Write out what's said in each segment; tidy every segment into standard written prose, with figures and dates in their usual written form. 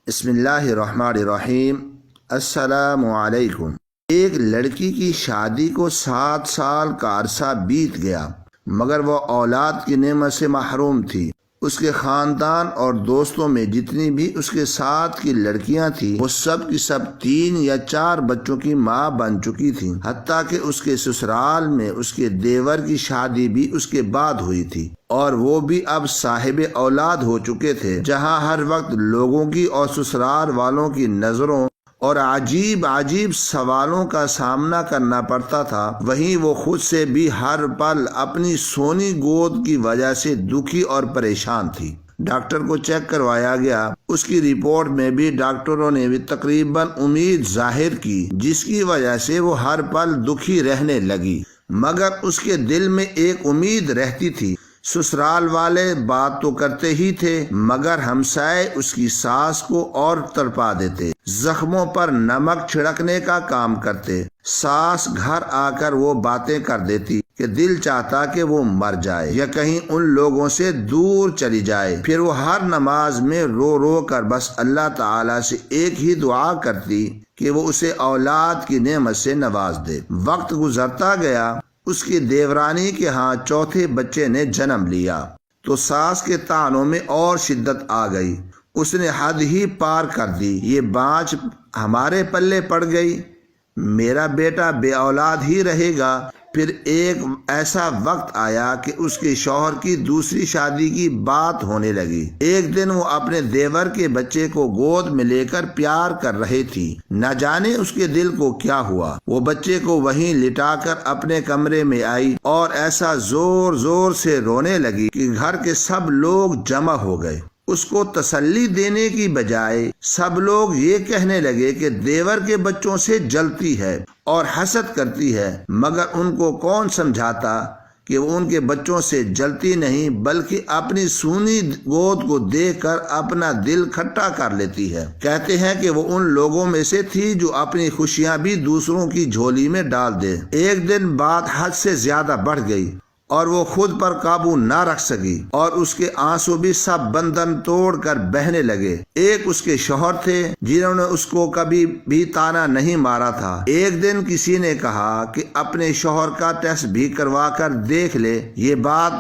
بسم اللہ الرحمن الرحیم۔ السلام علیکم۔ ایک لڑکی کی شادی کو 7 سال کا عرصہ بیت گیا مگر وہ اولاد کی نعمت سے محروم تھی۔ اس کے خاندان اور دوستوں میں جتنی بھی اس کے ساتھ کی لڑکیاں تھیں وہ سب کی سب 3 یا 4 بچوں کی ماں بن چکی تھیں، حتیٰ کہ اس کے سسرال میں اس کے دیور کی شادی بھی اس کے بعد ہوئی تھی اور وہ بھی اب صاحب اولاد ہو چکے تھے۔ جہاں ہر وقت لوگوں کی اور سسرال والوں کی نظروں اور عجیب سوالوں کا سامنا کرنا پڑتا تھا، وہیں وہ خود سے بھی ہر پل اپنی سونی گود کی وجہ سے دکھی اور پریشان تھی۔ ڈاکٹر کو چیک کروایا گیا۔ اس کی رپورٹ میں بھی ڈاکٹروں نے بھی تقریباً امید ظاہر کی، جس کی وجہ سے وہ ہر پل دکھی رہنے لگی، مگر اس کے دل میں ایک امید رہتی تھی۔ سسرال والے بات تو کرتے ہی تھے مگر ہمسائے اس کی ساس کو اور تڑپا دیتے، زخموں پر نمک چھڑکنے کا کام کرتے۔ ساس گھر آ کر وہ باتیں کر دیتی کہ دل چاہتا کہ وہ مر جائے یا کہیں ان لوگوں سے دور چلی جائے۔ پھر وہ ہر نماز میں رو رو کر بس اللہ تعالی سے ایک ہی دعا کرتی کہ وہ اسے اولاد کی نعمت سے نواز دے۔ وقت گزرتا گیا، اس کی دیورانی کے ہاں 4تھے بچے نے جنم لیا تو ساس کے طعنوں میں اور شدت آ گئی۔ اس نے حد ہی پار کر دی، یہ بانچ ہمارے پلے پڑ گئی، میرا بیٹا بے اولاد ہی رہے گا۔ پھر ایک ایسا وقت آیا کہ اس کے شوہر کی دوسری شادی کی بات ہونے لگی۔ ایک دن وہ اپنے دیور کے بچے کو گود میں لے کر پیار کر رہی تھی، نہ جانے اس کے دل کو کیا ہوا۔ وہ بچے کو وہیں لٹا کر اپنے کمرے میں آئی اور ایسا زور زور سے رونے لگی کہ گھر کے سب لوگ جمع ہو گئے۔ اس کو تسلی دینے کی بجائے سب لوگ یہ کہنے لگے کہ دیور کے بچوں سے جلتی ہے اور حسد کرتی ہے، مگر ان کو کون سمجھاتا کہ وہ ان کے بچوں سے جلتی نہیں بلکہ اپنی سونی گود کو دیکھ کر اپنا دل کھٹا کر لیتی ہے۔ کہتے ہیں کہ وہ ان لوگوں میں سے تھی جو اپنی خوشیاں بھی دوسروں کی جھولی میں ڈال دے۔ ایک دن بات حد سے زیادہ بڑھ گئی اور وہ خود پر قابو نہ رکھ سکی اور اس کے آنسو بھی سب بندن توڑ کر بہنے لگے۔ ایک اس کے شوہر تھے جنہوں نے اس کو کبھی بھی طعنہ نہیں مارا تھا۔ ایک دن کسی نے کہا کہ اپنے شوہر کا ٹیسٹ بھی کروا کر دیکھ لے۔ یہ بات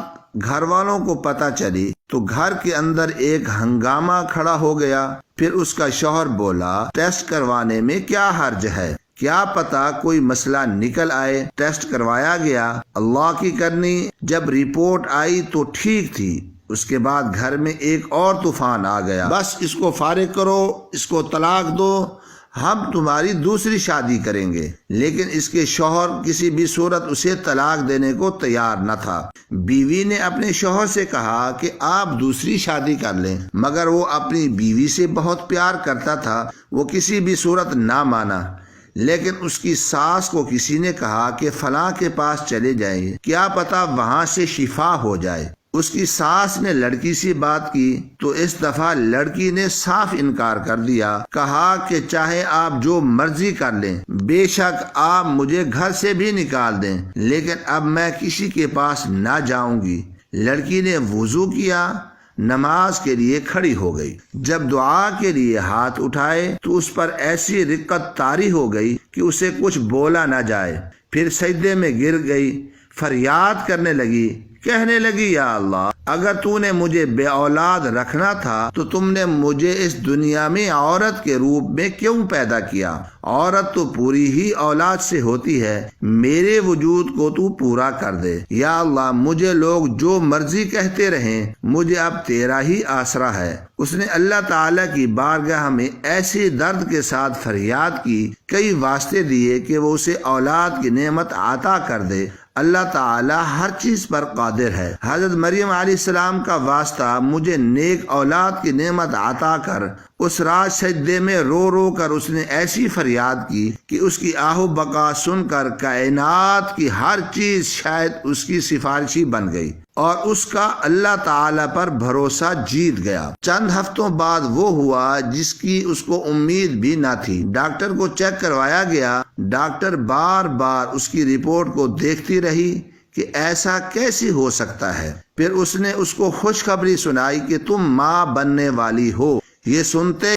گھر والوں کو پتہ چلی تو گھر کے اندر ایک ہنگامہ کھڑا ہو گیا۔ پھر اس کا شوہر بولا، ٹیسٹ کروانے میں کیا حرج ہے، کیا پتا کوئی مسئلہ نکل آئے۔ ٹیسٹ کروایا گیا، اللہ کی کرنی جب رپورٹ آئی تو ٹھیک تھی۔ اس کے بعد گھر میں ایک اور طوفان آ گیا، بس اس کو فارغ کرو، اس کو طلاق دو، ہم تمہاری دوسری شادی کریں گے۔ لیکن اس کے شوہر کسی بھی صورت اسے طلاق دینے کو تیار نہ تھا۔ بیوی نے اپنے شوہر سے کہا کہ آپ دوسری شادی کر لیں، مگر وہ اپنی بیوی سے بہت پیار کرتا تھا، وہ کسی بھی صورت نہ مانا۔ لیکن اس کی ساس کو کسی نے کہا کہ فلاں کے پاس چلے جائیں، کیا پتا وہاں سے شفا ہو جائے۔ اس کی ساس نے لڑکی سے بات کی تو اس دفعہ لڑکی نے صاف انکار کر دیا، کہا کہ چاہے آپ جو مرضی کر لیں، بے شک آپ مجھے گھر سے بھی نکال دیں، لیکن اب میں کسی کے پاس نہ جاؤں گی۔ لڑکی نے وضو کیا، نماز کے لیے کھڑی ہو گئی۔ جب دعا کے لیے ہاتھ اٹھائے تو اس پر ایسی رقت طاری ہو گئی کہ اسے کچھ بولا نہ جائے۔ پھر سجدے میں گر گئی، فریاد کرنے لگی، کہنے لگی، یا اللہ، اگر تو نے مجھے بے اولاد رکھنا تھا تو تم نے مجھے اس دنیا میں عورت کے روپ میں کیوں پیدا کیا؟ عورت تو پوری ہی اولاد سے ہوتی ہے، میرے وجود کو تو پورا کر دے۔ یا اللہ، مجھے لوگ جو مرضی کہتے رہیں، مجھے اب تیرا ہی آسرا ہے۔ اس نے اللہ تعالیٰ کی بارگاہ میں ایسی درد کے ساتھ فریاد کی، کئی واسطے دیے کہ وہ اسے اولاد کی نعمت عطا کر دے۔ اللہ تعالیٰ ہر چیز پر قادر ہے۔ حضرت مریم علیہ السلام کا واسطہ، مجھے نیک اولاد کی نعمت عطا کر۔ اس رات سجدے میں رو رو کر اس نے ایسی فریاد کی کہ اس کی آہ و بقا سن کر کائنات کی ہر چیز شاید اس کی سفارشی بن گئی اور اس کا اللہ تعالی پر بھروسہ جیت گیا۔ چند ہفتوں بعد وہ ہوا جس کی اس کو امید بھی نہ تھی۔ ڈاکٹر کو چیک کروایا گیا، ڈاکٹر بار بار اس کی رپورٹ کو دیکھتی رہی کہ ایسا کیسے ہو سکتا ہے۔ پھر اس نے اس کو خوشخبری سنائی کہ تم ماں بننے والی ہو۔ یہ سنتے